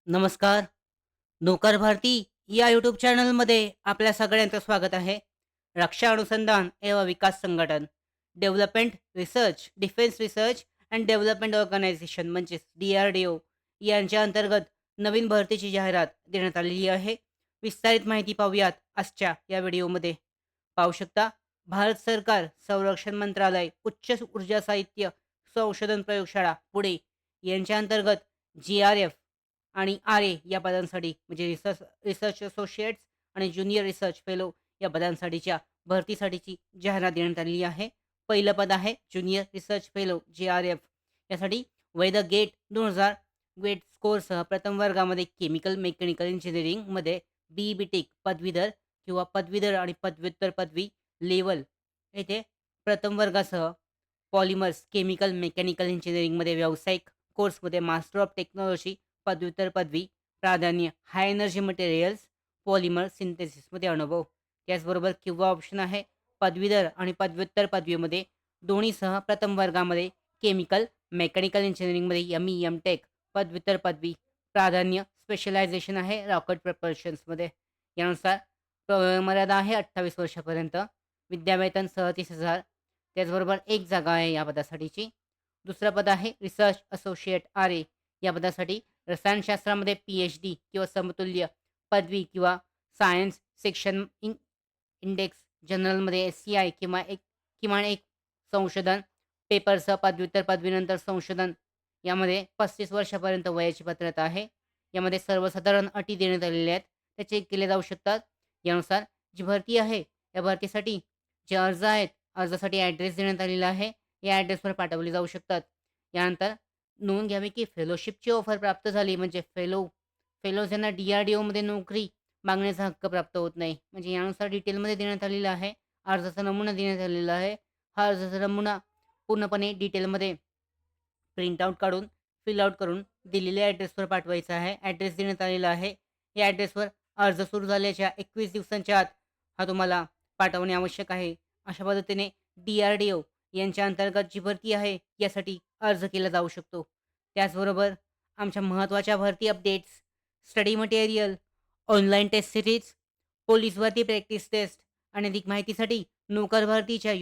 नमस्कार. नोकर भारती या यूट्यूब चॅनलमध्ये आपल्या सगळ्यांचं स्वागत आहे. रक्षा अनुसंधान एवं विकास संघटन, development research, defence research and development organisation म्हणजेच DRDO यांच्या अंतर्गत नवीन भरतीची जाहिरात देण्यात आलेली आहे. विस्तारित माहिती पाहूयात आजच्या या व्हिडिओमध्ये. पाहू शकता, भारत सरकार संरक्षण मंत्रालय उच्च ऊर्जा साहित्य संशोधन प्रयोगशाळा पुणे यांच्या अंतर्गत GRF आणि RA या पदांसाठी म्हणजे रिसर्च रिसर्च असोसिएट्स आणि ज्युनियर रिसर्च फेलो या पदांसाठीच्या भरतीसाठीची जाहिरात देण्यात आलेली आहे. पहिलं पद आहे ज्युनियर रिसर्च फेलो GRF. यासाठी वैध गेट 2000 गेट स्कोरसह प्रथम वर्गामध्ये केमिकल मेकॅनिकल इंजिनिअरिंगमध्ये BTech पदवीधर किंवा पदवीधर आणि पदव्युत्तर पदवी लेवल येथे प्रथम वर्गासह पॉलिमर्स केमिकल मेकॅनिकल इंजिनिअरिंगमध्ये व्यावसायिक कोर्समध्ये मास्टर ऑफ टेक्नॉलॉजी पदव्युत्तर पदवी प्राधान्य हाय एनर्जी मटेरियल्स पॉलिमर सिंथेसिसमध्ये अनुभव. त्याचबरोबर किंवा ऑप्शन आहे पदवीधर आणि पदव्युत्तर पदवीमध्ये दोन्हीसह प्रथम वर्गामध्ये केमिकल मेकॅनिकल इंजिनिअरिंगमध्ये ME M Tech पदव्युत्तर पदवी प्राधान्य स्पेशलायझेशन आहे रॉकेट प्रपल्शन्समध्ये. यानुसार मर्यादा आहे 28 वर्षापर्यंत. विद्यावेतन 37,000. त्याचबरोबर एक जागा आहे या पदासाठीची. दुसरं पद आहे रिसर्च असोसिएट RA. या पदासाठी रसायनशास्त्रामध्ये PhD किंवा समतुल्य पदवी किंवा सायन्स सेक्शन इंडेक्स जर्नलमध्ये SCI किंवा किमान एक संशोधन पेपरसह पदव्युत्तर पदवीनंतर संशोधन यामध्ये 35 वर्षापर्यंत वयाची पात्रता आहे. यामध्ये सर्वसाधारण अटी देण्यात आलेल्या आहेत. त्या चेक केल्या जाऊ शकतात. यानुसार जी भरती आहे, या भरतीसाठी जे अर्ज आहेत, अर्जासाठी ॲड्रेस देण्यात आलेला आहे. या ॲड्रेसवर पाठवले जाऊ शकतात. यानंतर नोंद घ्यावी की फेलोशिपची ऑफर प्राप्त झाली म्हणजे फेलोज यांना DRDOमध्ये नोकरी मागण्याचा हक्क प्राप्त होत नाही. म्हणजे यानुसार डिटेलमध्ये देण्यात आलेलं आहे. अर्जाचा नमुना देण्यात आलेला आहे. हा अर्जाचा नमुना पूर्णपणे डिटेलमध्ये प्रिंट आउट काढून, फिल आउट करून दिलेल्या ॲड्रेसवर पाठवायचा आहे. ॲड्रेस देण्यात आलेला आहे. या ॲड्रेसवर अर्ज सुरू झाल्याच्या 21 दिवसांच्या आत हा तुम्हाला पाठवणे आवश्यक आहे. अशा पद्धतीने DRDO यांच्या अंतर्गत जी भरती आहे, यासाठी अर्ज केला जाऊ शकतो. त्याचबरोबर आमच्या महत्त्वाच्या भरती updates, study material, online test series, police भरती प्रॅक्टिस टेस्ट आणि अधिक माहितीसाठी नोकर भरतीच्या